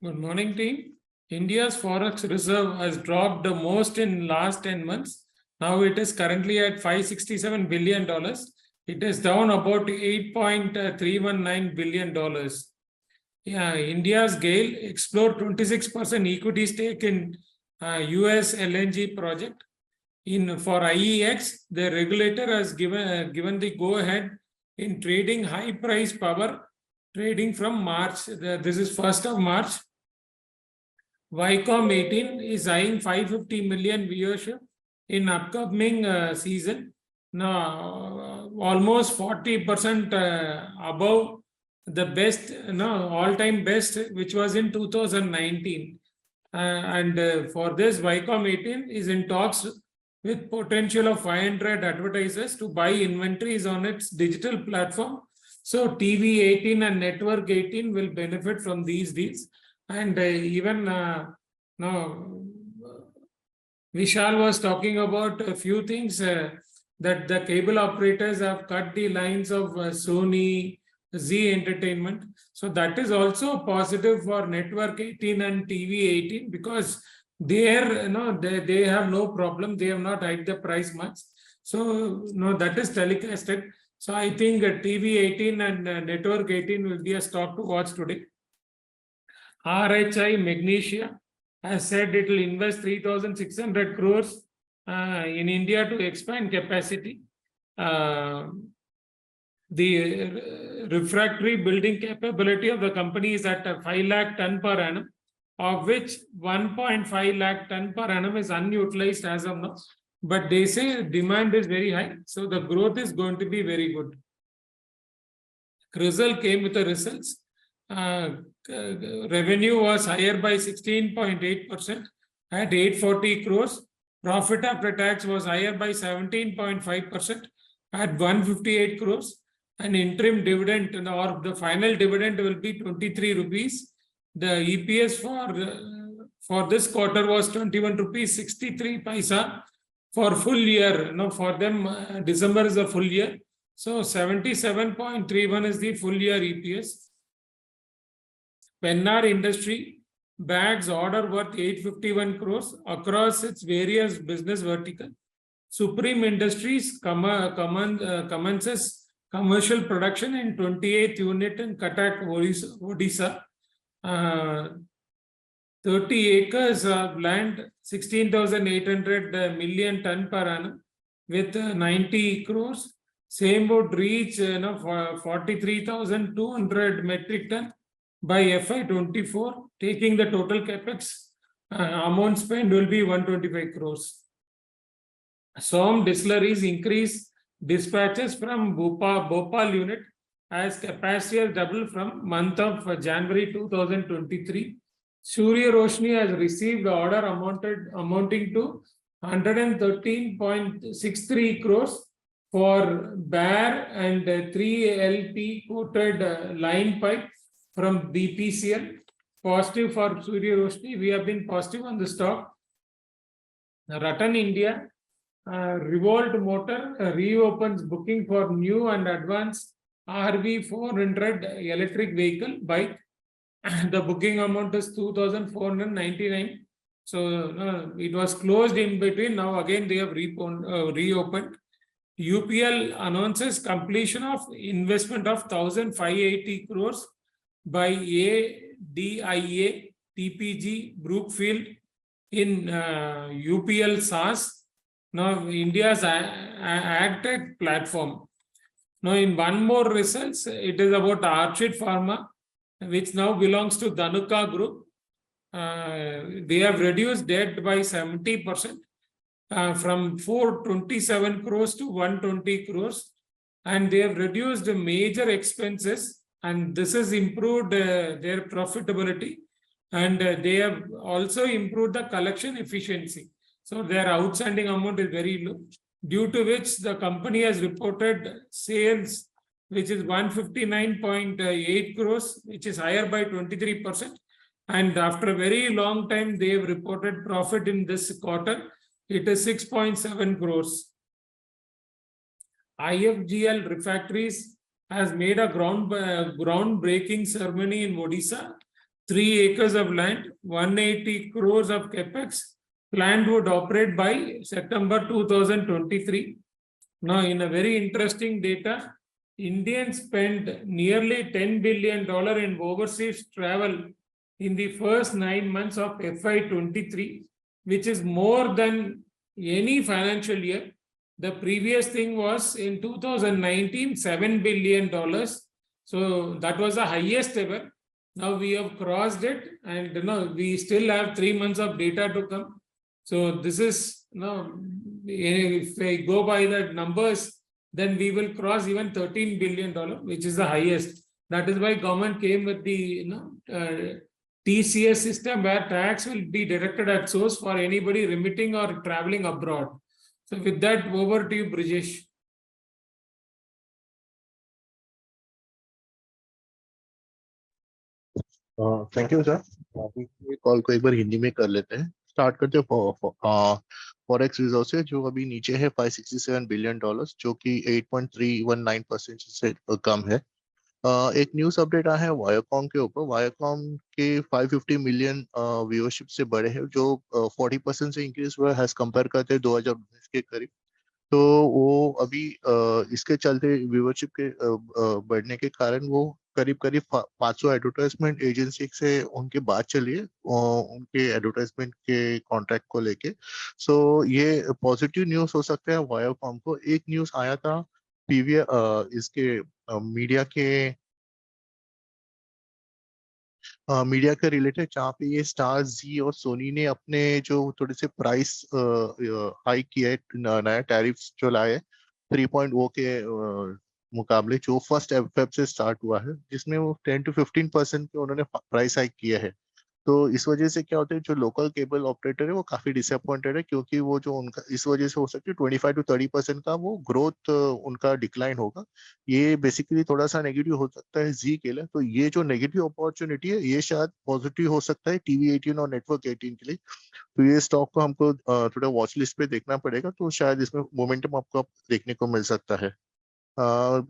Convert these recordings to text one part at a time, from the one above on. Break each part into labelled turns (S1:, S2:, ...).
S1: Good morning, team. India's forex reserve has dropped the most in last 10 months. Now it is currently at $567 billion. It is down about $8.319 billion. Yeah, India's GAIL explored 26% equity stake in US LNG project. For IEX, the regulator has given the go-ahead in trading high price power trading from March. This is 1st of March. Viacom 18 is eyeing 550 million viewership in upcoming season. Now, almost 40% above the best, all-time best, which was in 2019. For this, Viacom 18 is in talks with potential of 500 advertisers to buy inventories on its digital platform. So TV 18 and Network 18 will benefit from these deals. And even Vishal was talking about a few things that the cable operators have cut the lines of Sony, Z Entertainment. So that is also positive for Network 18 and TV 18 because there, they have no problem. They have not hiked the price much. So that is telecasted. So I think TV 18 and Network 18 will be a stock to watch today. RHI Magnesia has said it will invest 3,600 crores in India to expand capacity. The refractory building capability of the company is at 5 lakh ton per annum, of which 1.5 lakh ton per annum is unutilized as of now. But they say demand is very high, so the growth is going to be very good. CRISIL came with the results. Revenue was higher by 16.8% at 840 crores. Profit after tax was higher by 17.5% at 158 crores. An interim dividend or the final dividend will be 23 rupees. The EPS for this quarter was 21 rupees 63 paisa for full year. For them, December is a full year. So 77.31 is the full year EPS. Pennar Industry bags order worth 851 crores across its various business verticals. Supreme Industries commences commercial production in 28th unit in Cuttack, Odisha. 30 acres of land, 16,800 million ton per annum with 90 crores. Same would reach 43,200 metric ton by FY24, taking the total capex amount spent will be 125 crores. Som distilleries increase dispatches from Bhopal unit as capacity has doubled from month of January 2023. Surya Roshni has received order amounting to 113.63 crores for bare and 3LP coated line pipe from BPCL. Positive for Surya Roshni. We have been positive on the stock. Ratan India, Revolt Motor reopens booking for new and advanced RV400 electric vehicle bike. The booking amount is 2,499. So it was closed in between. Now again they have reopened. UPL announces completion of investment of 1,580 crores by ADIA TPG Brookfield in UPL SAS. Now India's AgTech platform. Now in one more results, it is about Archid Pharma, which now belongs to Dhanuka Group. They have reduced debt by 70% from 427 crores to 120 crores. And they have reduced major expenses, and this has improved their profitability. And they have also improved the collection efficiency. So their outstanding amount is very low, due to which the company has reported sales, which is 159.8 crores, which is higher by 23%. And after a very long time, they have reported profit in this quarter. It is 6.7 crores. IFGL Refractories has made a groundbreaking ceremony in Odisha 3 acres of land, 180 crores of capex. Plant would operate by September 2023. Now, in a very interesting data, Indians spent nearly $10 billion in overseas travel in the first 9 months of FY23, which is more than any financial year. The previous thing was in 2019, $7 billion. So that was the highest ever. Now we have crossed it, and we still have 3 months of data to come. So this is, if I go by the numbers, then we will cross even $13 billion, which is the highest. That is why government came with the TCS system, where tax will be directed at source for anybody remitting or traveling abroad. So with that, over to you, Brijesh.
S2: Thank you sir. Call को एक बार हिंदी में कर लेते हैं। Start करते हैं forex reserve से, जो अभी नीचे है $567 बिलियन, जो कि 8.319% से कम है। एक न्यूज़ अपडेट आया है वायाकॉम के ऊपर। वायाकॉम के 550 मिलियन व्यूअरशिप से बड़े हैं, जो 40% से इंक्रीज हुआ है एज कंपेयर करते हैं 2019 के करीब। तो वो अभी इसके चलते व्यूअरशिप के बढ़ने के कारण वो करीब करीब 500 एडवर्टाइजमेंट एजेंसी से उनकी बात चली है उनके एडवर्टाइजमेंट के कॉन्ट्रैक्ट को लेके। सो ये पॉजिटिव न्यूज़ हो सकता है वायाकॉम को। एक न्यूज़ आया था पीवीआर इसके मीडिया के रिलेटेड, जहाँ पे ये स्टार जी और सोनी ने अपने जो थोड़े से प्राइस हाइक किया है, नया टैरिफ जो लाए 3.0 के मुकाबले, जो फर्स्ट फेब से स्टार्ट हुआ है, जिसमें वो 10 to 15% के उन्होंने प्राइस हाइक किया है। तो इस वजह से क्या होता है, जो लोकल केबल ऑपरेटर है वो काफी डिसअपॉइंटेड है, क्योंकि वो जो उनका इस वजह से हो सकती है 25 to 30% का वो ग्रोथ उनका डिक्लाइन होगा। ये बेसिकली थोड़ा सा नेगेटिव हो सकता है जी के लिए। तो ये जो नेगेटिव अपॉर्चुनिटी है, ये शायद पॉजिटिव हो सकता है टीवी 18 और नेटवर्क 18 के लिए। तो ये स्टॉक को हमको थोड़ा वॉच लिस्ट पे देखना पड़ेगा, तो शायद इसमें मोमेंटम आपको देखने को मिल सकता है।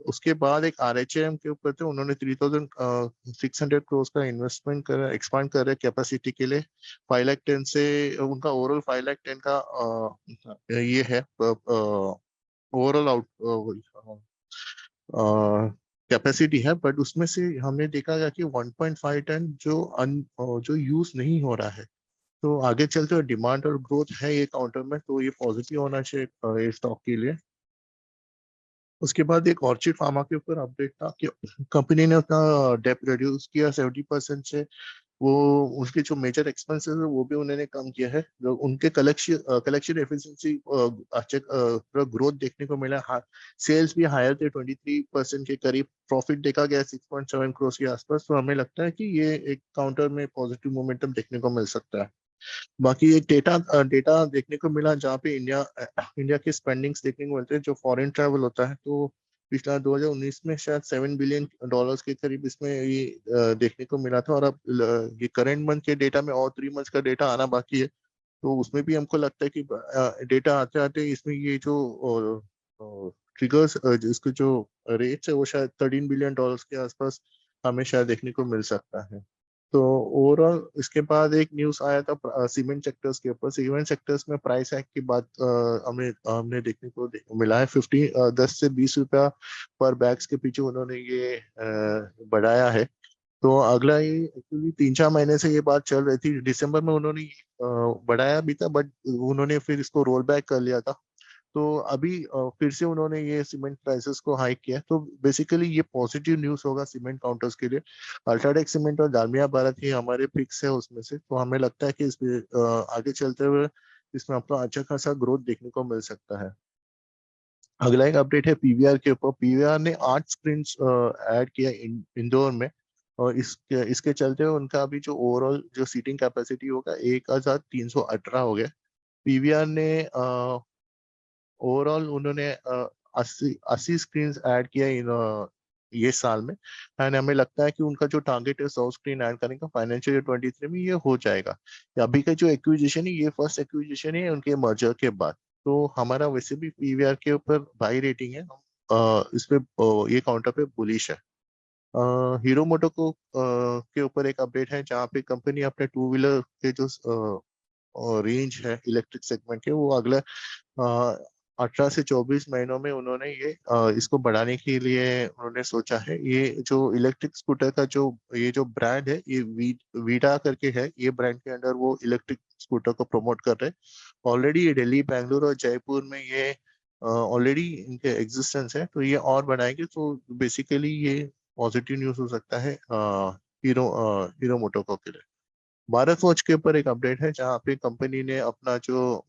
S2: उसके बाद एक RHM के ऊपर थे, उन्होंने 3600 करोड़ का इन्वेस्टमेंट कर एक्सपांड कर रहे कैपेसिटी के लिए। 510 से उनका ओवरऑल 510 का ये है ओवरऑल आउट कैपेसिटी है, बट उसमें से हमने देखा गया कि 1.5 टन जो यूज नहीं हो रहा है। तो आगे चलते हुए डिमांड और ग्रोथ है ये काउंटर में, तो ये पॉजिटिव होना चाहिए स्टॉक के लिए। उसके बाद एक ऑर्चिड फार्मा के ऊपर अपडेट था कि कंपनी ने अपना डेप रिड्यूस किया 70% से। वो उसके जो मेजर एक्सपेंसेस है वो भी उन्होंने कम किया है। जो उनके कलेक्शन एफिशिएंसी अच्छे ग्रोथ देखने को मिला। सेल्स भी हायर थे 23% के करीब। प्रॉफिट देखा गया 6.7 करोड़ के आसपास। तो हमें लगता है कि ये एक काउंटर में पॉजिटिव मोमेंटम देखने को मिल सकता है। बाकी एक डेटा देखने को मिला, जहाँ पे इंडिया के स्पेंडिंग्स देखने को मिलते हैं, जो फॉरेन ट्रैवल होता है। तो पिछला 2019 में शायद $7 बिलियन के करीब इसमें ये देखने को मिला था। और अब ये करंट मंथ के डेटा में और 3 मंथ्स का डेटा आना बाकी है। तो उसमें भी हमको लगता है कि डेटा आते आते इसमें ये जो ट्रिगर्स, इसके जो रेट्स है, वो शायद $13 बिलियन के आसपास हमें शायद देखने को मिल सकता है। तो ओवरऑल इसके बाद एक न्यूज़ आया था सीमेंट सेक्टर्स के ऊपर। सीमेंट सेक्टर्स में प्राइस हाइक के बाद हमने देखने को मिला है 10 से 20 रुपया पर बैग्स के पीछे उन्होंने ये बढ़ाया है। तो अगला ये एक्चुअली 3-4 महीने से ये बात चल रही थी। दिसंबर में उन्होंने बढ़ाया भी था, बट उन्होंने फिर इसको रोल बैक कर लिया था। तो अभी फिर से उन्होंने ये सीमेंट प्राइसेस को हाइक किया। तो बेसिकली ये पॉजिटिव न्यूज़ होगा सीमेंट काउंटर्स के लिए। अल्ट्राटेक सीमेंट और दालमिया भारत ही हमारे पिक्स है उसमें से। तो हमें लगता है कि इसमें आगे चलते हुए इसमें आपको अच्छा खासा ग्रोथ देखने को मिल सकता है। अगला एक अपडेट है पीवीआर के ऊपर। पीवीआर ने 8 स्क्रीन ऐड किया इंदौर में। और इसके चलते हुए उनका अभी जो ओवरऑल जो सीटिंग कैपेसिटी होगा 1318 हो गया। पीवीआर ने ओवरऑल उन्होंने 80 स्क्रीन ऐड किया ये साल में। एंड हमें लगता है कि उनका जो टारगेट है 100 स्क्रीन ऐड करने का फाइनेंशियल ईयर 23 में, ये हो जाएगा। अभी का जो एक्विजिशन है, ये फर्स्ट एक्विजिशन है उनके मर्जर के बाद। तो हमारा वैसे भी पीवीआर के ऊपर बाई रेटिंग है। इस पे ये काउंटर पे बुलिश है। हीरो मोटो को के ऊपर एक अपडेट है जहाँ पे कंपनी अपने टू व्हीलर के जो रेंज है इलेक्ट्रिक सेगमेंट के, वो अगले 18 से 24 महीनों में उन्होंने ये इसको बढ़ाने के लिए उन्होंने सोचा है। ये जो इलेक्ट्रिक स्कूटर का जो ये जो ब्रांड है, ये वीडा करके है, ये ब्रांड के अंडर वो इलेक्ट्रिक स्कूटर को प्रमोट कर रहे हैं। ऑलरेडी ये दिल्ली, बैंगलोर और जयपुर में ये ऑलरेडी इनके एग्जिस्टेंस है, तो ये और बढ़ाएंगे। तो बेसिकली ये पॉजिटिव न्यूज हो सकता है हीरो मोटोकॉर्प के लिए। भारत वॉच के ऊपर एक अपडेट है जहाँ पे कंपनी ने अपना जो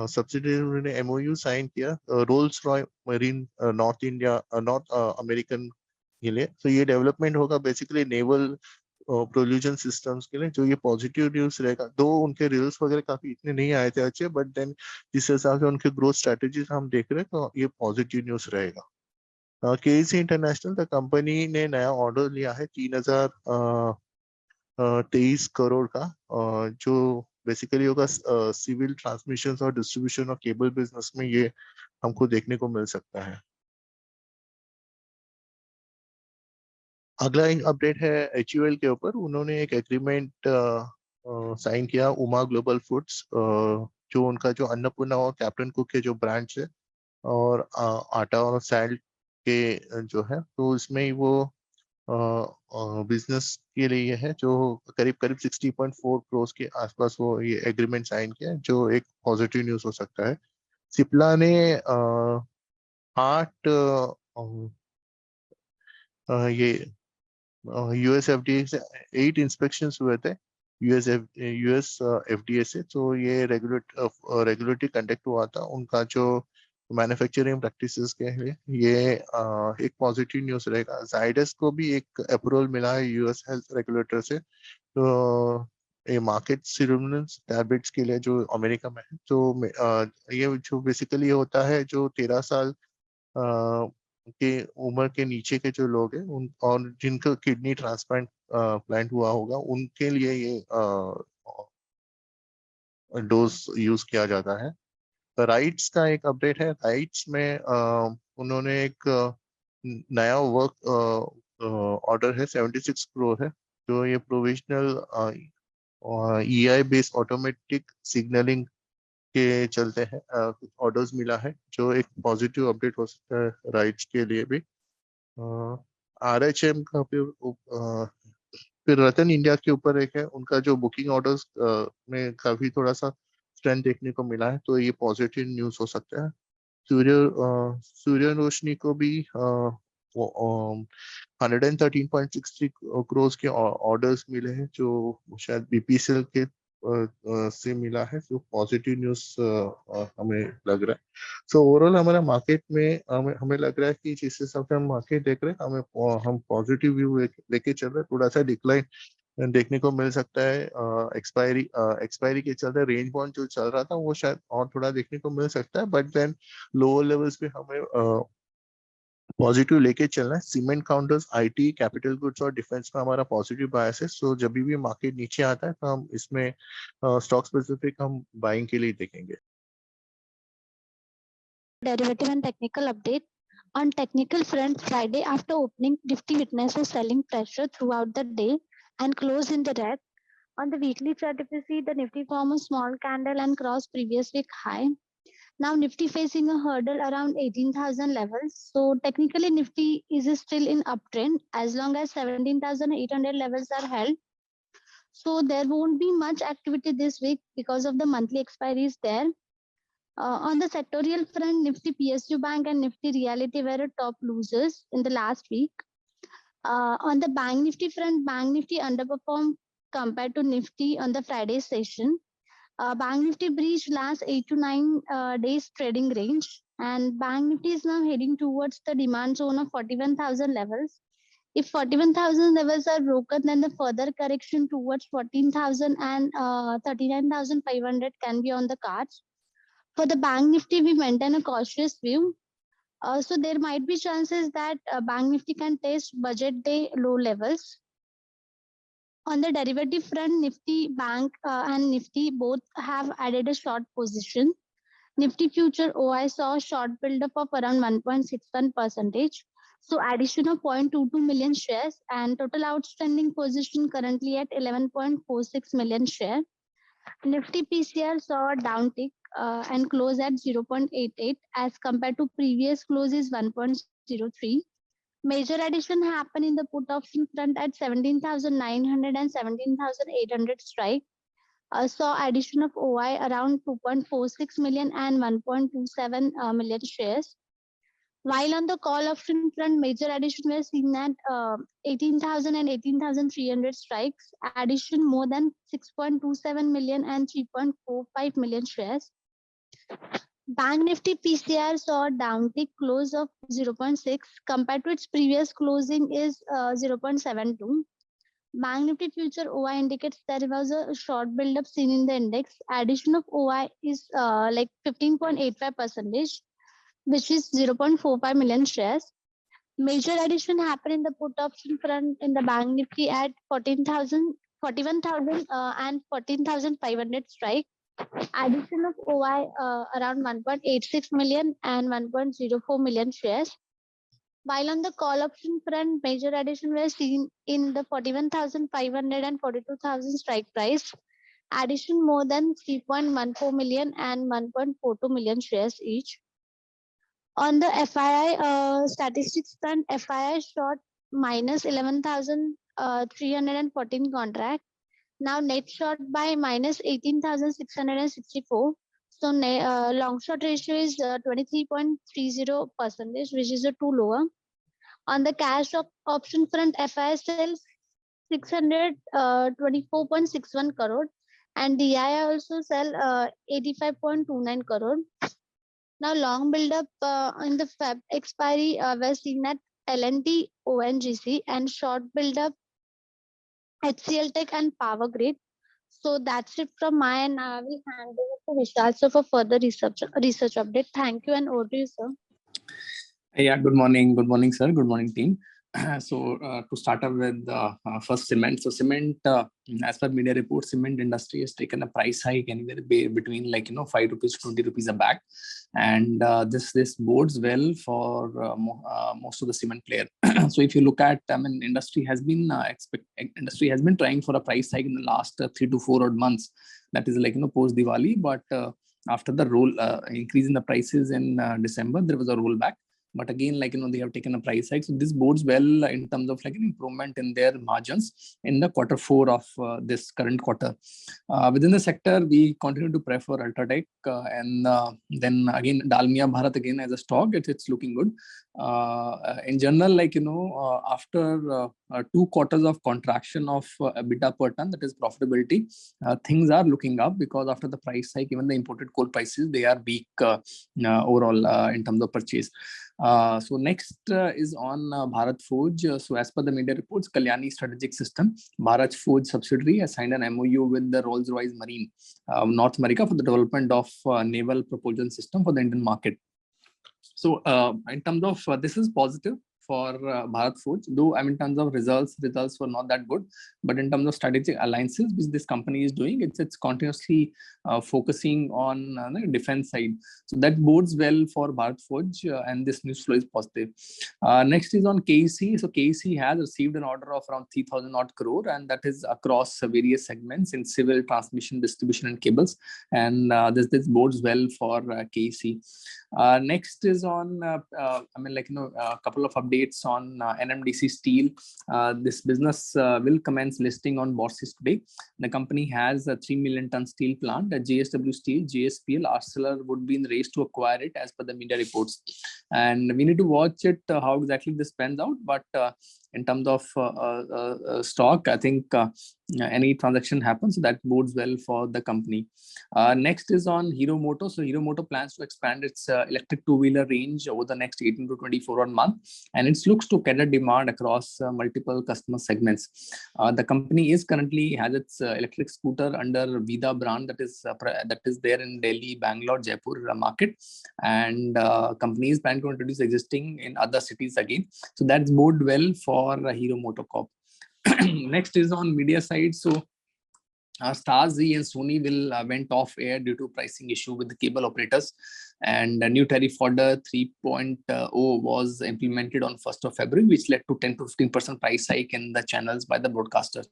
S2: सब्सिडरी ने एमओयू साइन किया Rolls Royce marine North American के लिए। तो ये डेवलपमेंट होगा बेसिकली नेवल प्रोल्यूशन सिस्टम्स के लिए, जो ये पॉजिटिव न्यूज रहेगा। दो उनके रिजल्ट्स वगैरह काफी इतने नहीं आए थे अच्छे, बट देन जिस हिसाब से उनके ग्रोथ स्ट्रेटेजीज हम देख रहे हैं, तो ये पॉजिटिव न्यूज रहेगा। केसी इंटरनेशनल द कंपनी ने नया ऑर्डर लिया है 3023 करोड़ का, जो बेसिकली होगा सिविल ट्रांसमिशन और डिस्ट्रीब्यूशन और केबल बिजनेस में ये हमको देखने को मिल सकता है। अगला एक अपडेट है HUL के ऊपर। उन्होंने एक एग्रीमेंट साइन किया उमा ग्लोबल फूड्स, जो उनका जो अन्नपूर्णा और कैप्टन कुक के जो ब्रांड्स है और आटा और सैल्ट के जो है, तो इसमें वो बिजनेस के लिए है जो करीब करीब 60.4 करोड़ के आसपास वो ये एग्रीमेंट साइन किया है, जो एक पॉजिटिव न्यूज हो सकता है। सिप्ला ने 8 ये यूएस एफडीए से 8 इंस्पेक्शंस हुए थे यूएस एफडीए से। तो ये रेगुलेटरी कंडक्ट हुआ था उनका जो मैन्युफैक्चरिंग प्रैक्टिसेस के लिए। ये एक पॉजिटिव न्यूज रहेगा। जाइडस को भी एक अप्रूवल मिला है यूएस हेल्थ रेगुलेटर से, तो ये मार्केट सिरुलेंस टैबलेट्स के लिए जो अमेरिका में है। तो ये जो बेसिकली होता है जो 13 साल के उम्र के नीचे के जो लोग हैं उन और जिनका किडनी ट्रांसप्लांट प्लांट हुआ होगा, उनके लिए ये डोज यूज किया जाता है। राइट्स का एक अपडेट है। राइट्स में उन्होंने एक नया वर्क ऑर्डर है 76 करोड़ है, जो ये provisional EI based automatic signalling के चलते हैं ऑर्डर्स मिला है, जो एक पॉजिटिव अपडेट हो सकता है राइट्स के लिए भी। RHM का फिर रतन इंडिया के ऊपर एक है, उनका जो बुकिंग ऑर्डर्स में काफी थोड़ा सा स्ट्रेंथ देखने को मिला है, तो ये पॉजिटिव न्यूज हो सकता है। सूर्य रोशनी को भी 113.63 करोड़ के ऑर्डर्स मिले हैं, जो शायद BPCL के से मिला है, जो पॉजिटिव न्यूज हमें लग रहा है। सो ओवरऑल हमारा मार्केट में हमें लग रहा है कि जिस हिसाब से हम मार्केट देख रहे हैं, हम पॉजिटिव व्यू लेके चल रहे हैं। थोड़ा सा डिक्लाइन देखने को मिल सकता है एक्सपायरी के चलते रेंज बाउंड जो चल रहा था वो शायद और थोड़ा देखने को मिल सकता है, बट देन लोअर लेवल्स पे हमें पॉजिटिव लेके चलना है। Cement, counters, IT, capital goods और डिफेंस में हमारा पॉजिटिव बायस है। सो जब भी मार्केट नीचे आता है तो हम इसमें स्टॉक स्पेसिफिक हम बाइंग के लिए देखेंगे।
S3: Derivative and technical update. On technical front, Friday after opening, Nifty witnesses selling pressure throughout the day and closed in the red. On the weekly chart, if you see the Nifty form a small candle and cross previous week high. Now Nifty facing a hurdle around 18,000 levels. So technically Nifty is still in uptrend as long as 17,800 levels are held. So there won't be much activity this week because of the monthly expiries there. On the sectorial front, Nifty PSU Bank and Nifty Realty were top losers in the last week. On the Bank Nifty front, Bank Nifty underperformed compared to Nifty on the Friday session. Bank Nifty breached last 8 to 9 days trading range, and Bank Nifty is now heading towards the demand zone of 41,000 levels. If 41,000 levels are broken, then the further correction towards 14,000 and 39,500 can be on the cards. For the Bank Nifty, we maintain a cautious view. So there might be chances that Bank Nifty can test budget day low levels. On the derivative front, Nifty Bank and Nifty both have added a short position. Nifty future OI saw a short buildup of around 1.61%. So addition of 0.22 million shares and total outstanding position currently at 11.46 million shares. Nifty PCR saw a downtick and close at 0.88 as compared to previous close is 1.03. Major addition happened in the put option front at 17,900 and 17,800 strike. Saw addition of OI around 2.46 million and 1.27 million shares. While on the call option front, major addition were seen at 18,000 and 18,300 strikes, addition more than 6.27 million and 3.45 million shares. Bank Nifty PCR saw a downtick close of 0.6 compared to its previous closing is 0.72. Bank Nifty future OI indicates there was a short build-up seen in the index. Addition of OI is like 15.85%, which is 0.45 million shares. Major addition happened in the put option front in the Bank Nifty at 14,000, 41,000 and 14,500 strike. Addition of OI around 1.86 million and 1.04 million shares. While on the call option front, major addition were seen in the 41,500 and 42,000 strike price. Addition more than 3.14 million and 1.42 million shares each. On the FII statistics front, FII short minus 11,314 contract. Now net short by minus 18,664. So long short ratio is 23.30%, which is a too lower. On the cash option front, FII sells 624.61 crore and DII also sell 85.29 crore. Now, long build-up in the Feb expiry were seen at L&T, ONGC, and short build-up HCL Tech and Power Grid. So that's it from my end. I will hand over to Vishal sir for further research update. Thank you and over to you, sir.
S4: Yeah, good morning, sir. Good morning, team. So to start off with first cement. So cement, as per media reports, cement industry has taken a price hike anywhere between 5 rupees to 20 rupees a bag, and this bodes well for most of the cement player. So if you look at, industry has been trying for a price hike in the last 3 to 4 odd months. That is post Diwali, but after the increase in the prices in December, there was a rollback. But again, they have taken a price hike. So this bodes well in terms of an improvement in their margins in the Q4 of this current quarter. Within the sector, we continue to prefer Ultratech, and then again, Dalmia Bharat again as a stock, it's looking good. In general, after 2 quarters of contraction of EBITDA per ton, that is profitability, things are looking up because after the price hike, even the imported coal prices, they are weak overall in terms of purchase. So next is on Bharat Forge. So as per the media reports, Kalyani Strategic System, Bharat Forge subsidiary, has signed an MOU with the Rolls-Royce Marine North America for the development of naval propulsion system for the Indian market. So in terms of this is positive for Bharat Forge, though in terms of results were not that good, but in terms of strategic alliances which this company is doing, it's continuously focusing on the defense side. So that bodes well for Bharat Forge, and this news flow is positive. Next is on KEC. So KEC has received an order of around 3,000 odd crore, and that is across various segments in civil, transmission, distribution, and cables. And this bodes well for KEC. Next is on a couple of updates on NMDC Steel. This business will commence listing on bourses today. The company has a 3 million ton steel plant. JSW Steel, JSPL, Arcelor would be in race to acquire it as per the media reports. And we need to watch it how exactly this pans out. But in terms of stock, I think any transaction happens, so that bodes well for the company. Next is on Hero Moto. So Hero Moto plans to expand its electric two-wheeler range over the next 18 to 24 months, and it looks to cater demand across multiple customer segments. The company currently has its electric scooter under Vida brand that is there in Delhi, Bangalore, Jaipur market, and companies plan to introduce existing in other cities again. So that's bode well for Hero Moto Corp. Next is on media side. So Star Z and Sony went off air due to pricing issue with the cable operators, And a new tariff order 3.0 was implemented on 1st of February, which led to 10 to 15% price hike in the channels by the broadcasters.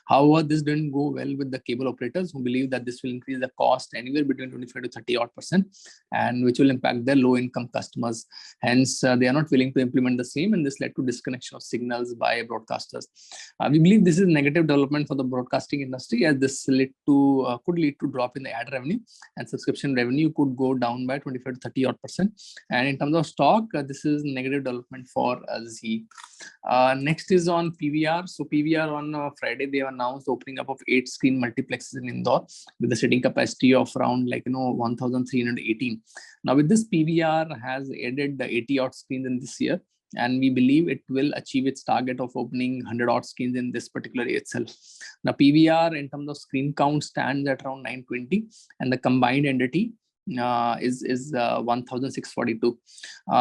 S4: However, this didn't go well with the cable operators, who believe that this will increase the cost anywhere between 25 to 30% and which will impact their low income customers. Hence, they are not willing to implement the same, and this led to disconnection of signals by broadcasters. We believe this is a negative development for the broadcasting industry, as this could lead to drop in the ad revenue, and subscription revenue could go down by 25 to 30%. And in terms of stock, this is negative development for Z. Next is on PVR. So PVR on Friday, they announced opening up of 8 screen multiplexes in Indore with a sitting capacity of around 1,318. Now with this, PVR has added the 80 odd screens in this year, and we believe it will achieve its target of opening 100 odd screens in this particular year itself. Now PVR in terms of screen count stands at around 920, and the combined entity is 1,642.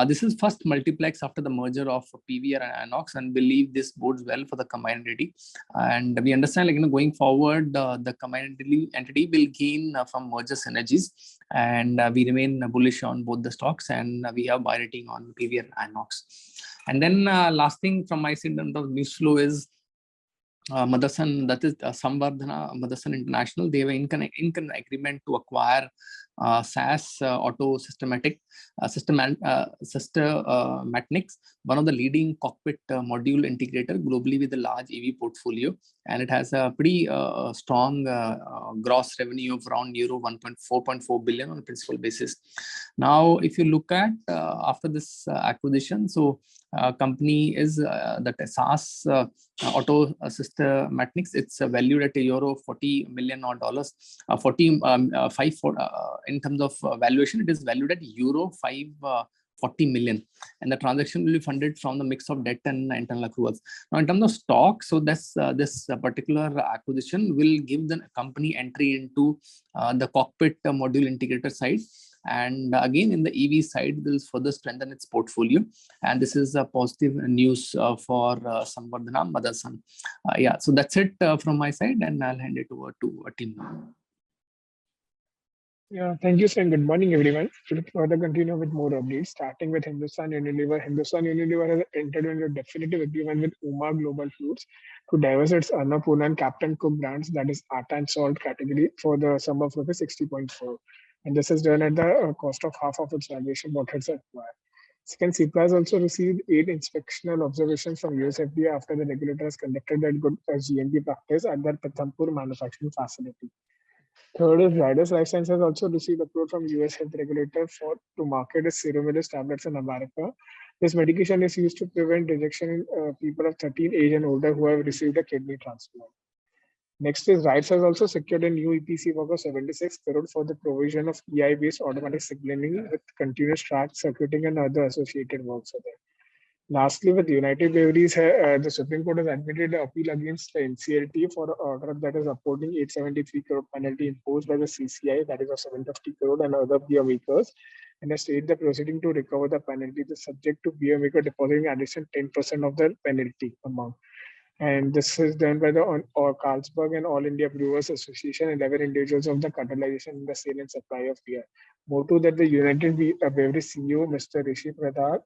S4: This is first multiplex after the merger of PVR and Inox, and believe this bodes well for the combined entity. And we understand, going forward, the combined entity will gain from merger synergies, and we remain bullish on both the stocks, and we have buy rating on PVR and Inox. And then last thing from my side in terms of news flow is Motherson, that is Samvardhana Motherson International. They have an agreement to acquire SAS Auto Systematics, one of the leading cockpit module integrator globally with a large EV portfolio, and it has a pretty strong gross revenue of around euro 1.4 billion on a principal basis. Now, if you look at after this acquisition, so company is that SAS Auto Systematics. It's valued at euro 40 million or dollars, 45 in terms of valuation. It is valued at euro 540 million, and the transaction will be funded from the mix of debt and internal accruals. Now, in terms of stock, so this particular acquisition will give the company entry into the cockpit module integrator side. And again, in the EV side, this will further strengthen its portfolio. And this is a positive news for Samvardhana Motherson. Yeah, so that's it from my side, and I'll hand it over to Tim now.
S5: Yeah, thank you, sir. Good morning, everyone. We'll further continue with more updates, starting with Hindustan Unilever. Hindustan Unilever has entered into a definitive agreement with Uma Global Foods to divest its Annapurna and Captain Cook brands, that is art and salt category, for the sum of rupees 60.4. And this is done at the cost of half of its valuation, what it's acquired. Second, Cipla has also received 8 inspectional observations from US FDA after the regulator has conducted that good GMP practice at their Pathampur manufacturing facility. Third is Zydus Life Sciences has also received approval from US health regulator to market its Seromilis tablets in America. This medication is used to prevent rejection in people of 13 age and older who have received a kidney transplant. Next is RITES has also secured a new EPC work of 76 crore for the provision of EI-based automatic signaling with continuous track circuiting and other associated works with it. Lastly, with United Breweries, the Supreme Court has admitted an appeal against the NCLT for an order that is upholding 873 crore penalty imposed by the CCI, that is of 750 crore, and other beer makers, and has stated the proceeding to recover the penalty is subject to beer maker depositing additional 10% of the penalty amount. And this is done by the Carlsberg and All India Brewers Association, 11 individuals of the cartelization in the sale and supply of beer. More to that, the United Beverage CEO, Mr. Rishi Pradhan,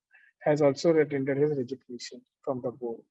S5: has also tendered his resignation from the board.